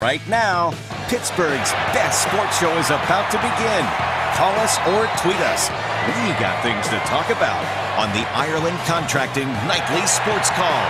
Right now, Pittsburgh's best sports show is about to begin. Call us or tweet us. We got things to talk about on the Ireland Contracting Nightly Sports Call.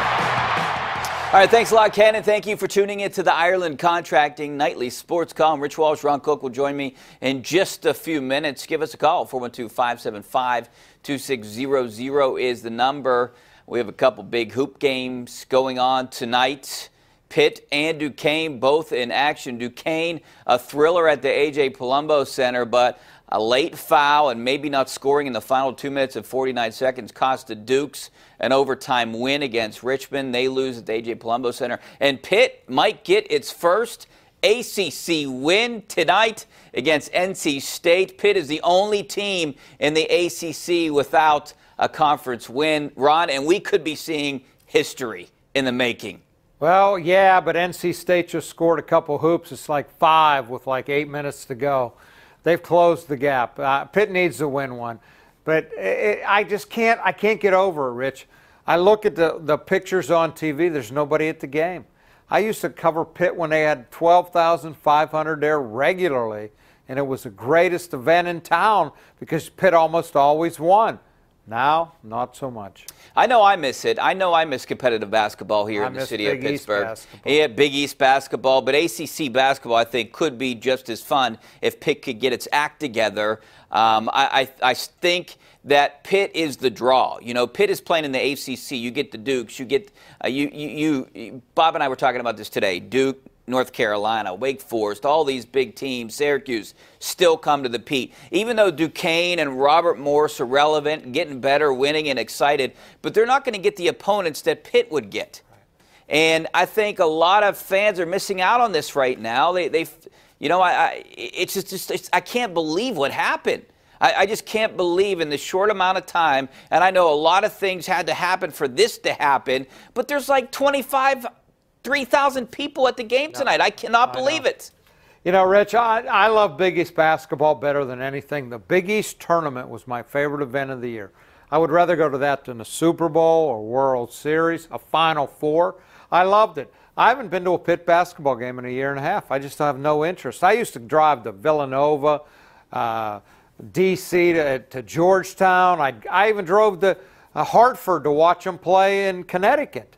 All right, thanks a lot, Ken, and thank you for tuning in to the Ireland Contracting Nightly Sports Call. I'm Rich Walsh. Ron Cook will join me in just a few minutes. Give us a call. 412-575-2600 is the number. We have a couple big hoop games going on tonight. Pitt and Duquesne both in action. Duquesne, a thriller at the A.J. Palumbo Center, but a late foul and maybe not scoring in the final 2 minutes and 49 seconds cost the Dukes an overtime win against Richmond. They lose at the A.J. Palumbo Center. And Pitt might get its first ACC win tonight against NC State. Pitt is the only team in the ACC without a conference win, Ron, and we could be seeing history in the making. Well, yeah, but NC State just scored a couple hoops. It's like 5 with like 8 minutes to go. They've closed the gap. Pitt needs to win one. But I can't get over it, Rich. I look at the pictures on TV. There's nobody at the game. I used to cover Pitt when they had 12,500 there regularly, and it was the greatest event in town because Pitt almost always won. Now, not so much. I know I miss it. I know I miss competitive basketball here in the city of Pittsburgh. Yeah, Big East basketball, but ACC basketball I think could be just as fun if Pitt could get its act together. I think that Pitt is the draw. You know, Pitt is playing in the ACC. You get the Dukes. You get Bob and I were talking about this today. Duke, North Carolina, Wake Forest, all these big teams, Syracuse, still come to the Pete. Even though Duquesne and Robert Morris are relevant, getting better, winning, and excited, but they're not going to get the opponents that Pitt would get. And I think a lot of fans are missing out on this right now. I can't believe what happened. I just can't believe in the short amount of time, and I know a lot of things had to happen for this to happen, but there's like 3,000 people at the game tonight. I cannot believe it. You know, Rich, I love Big East basketball better than anything. The Big East tournament was my favorite event of the year. I would rather go to that than a Super Bowl or World Series, a Final Four. I loved it. I haven't been to a Pitt basketball game in a year and a half. I just have no interest. I used to drive to Villanova, D.C. to Georgetown. I even drove to Hartford to watch them play in Connecticut.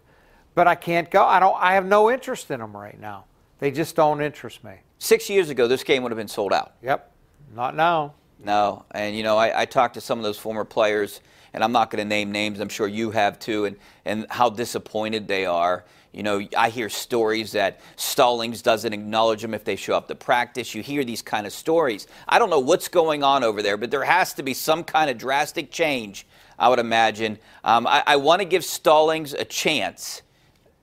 But I can't go. I have no interest in them right now. They just don't interest me. 6 years ago, this game would have been sold out. Yep. Not now. No. And, you know, I talked to some of those former players, and I'm not going to name names. I'm sure you have too, and how disappointed they are. You know, I hear stories that Stallings doesn't acknowledge them if they show up to practice. You hear these kind of stories. I don't know what's going on over there, but there has to be some kind of drastic change, I would imagine. I want to give Stallings a chance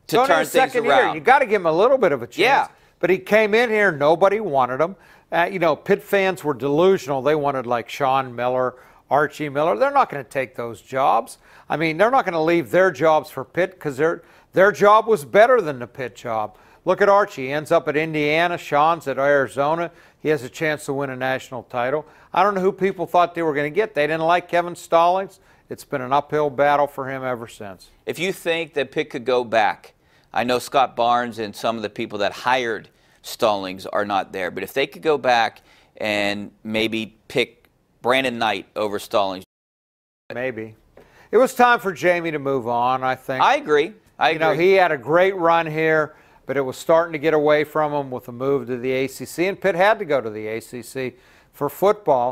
to turn things around. You got to give him a little bit of a chance. Yeah. But he came in here, nobody wanted him. You know, Pitt fans were delusional. They wanted like Sean Miller, Archie Miller. They're not going to take those jobs. I mean, they're not going to leave their jobs for Pitt because their job was better than the Pitt job. Look at Archie. He ends up at Indiana. Sean's at Arizona. He has a chance to win a national title. I don't know who people thought they were going to get. They didn't like Kevin Stallings. It's been an uphill battle for him ever since. If you think that Pitt could go back, I know Scott Barnes and some of the people that hired Stallings are not there, but if they could go back and maybe pick Brandon Knight over Stallings. Maybe. It was time for Jamie to move on, I think. I agree. You know, he had a great run here, but it was starting to get away from him with the move to the ACC, and Pitt had to go to the ACC for football.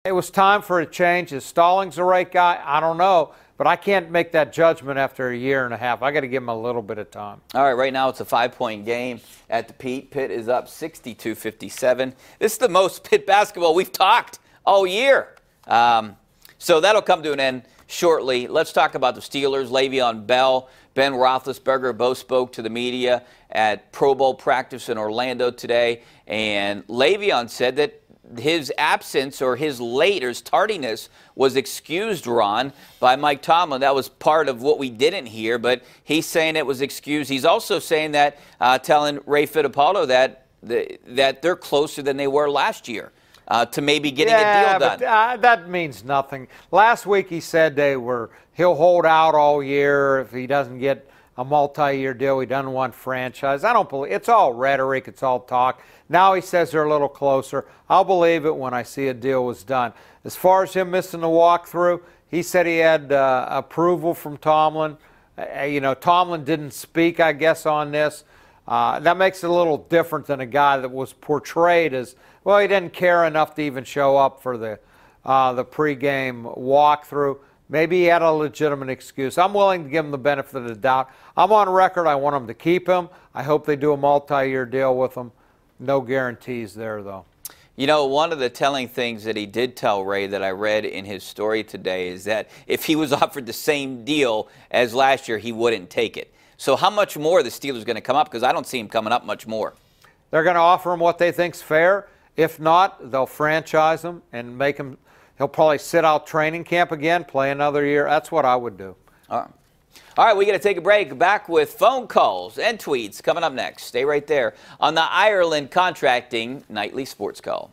It was time for a change. Is Stallings the right guy? I don't know, but I can't make that judgment after a year and a half. I got to give him a little bit of time. All right, right now it's a 5-point game at the Pete. Pitt is up 62-57. This is the most Pitt basketball we've talked all year. So that'll come to an end shortly. Let's talk about the Steelers. Le'Veon Bell, Ben Roethlisberger both spoke to the media at Pro Bowl practice in Orlando today, and Le'Veon said that his absence or his tardiness was excused, Ron, by Mike Tomlin. That was part of what we didn't hear, but he's saying it was excused. He's also saying that, telling Ray Fittipaldo that they're closer than they were last year to maybe getting a deal done. But, that means nothing. Last week he said he'll hold out all year if he doesn't get a multi-year deal. He doesn't want franchise. I don't believe it's all rhetoric. It's all talk. Now he says they're a little closer. I'll believe it when I see a deal was done. As far as him missing the walkthrough, he said he had approval from Tomlin. Tomlin didn't speak, I guess, on this. That makes it a little different than a guy that was portrayed as, well, he didn't care enough to even show up for the pregame walkthrough. Maybe he had a legitimate excuse. I'm willing to give him the benefit of the doubt. I'm on record. I want him to keep him. I hope they do a multi-year deal with him. No guarantees there, though. You know, one of the telling things that he did tell Ray that I read in his story today is that if he was offered the same deal as last year, he wouldn't take it. So how much more are the Steelers going to come up? Because I don't see him coming up much more. They're going to offer him what they think's fair. If not, they'll franchise him and make him. He'll probably sit out training camp again, play another year. That's what I would do. All right, we got to take a break. Back with phone calls and tweets coming up next. Stay right there on the Ireland Contracting Nightly Sports Call.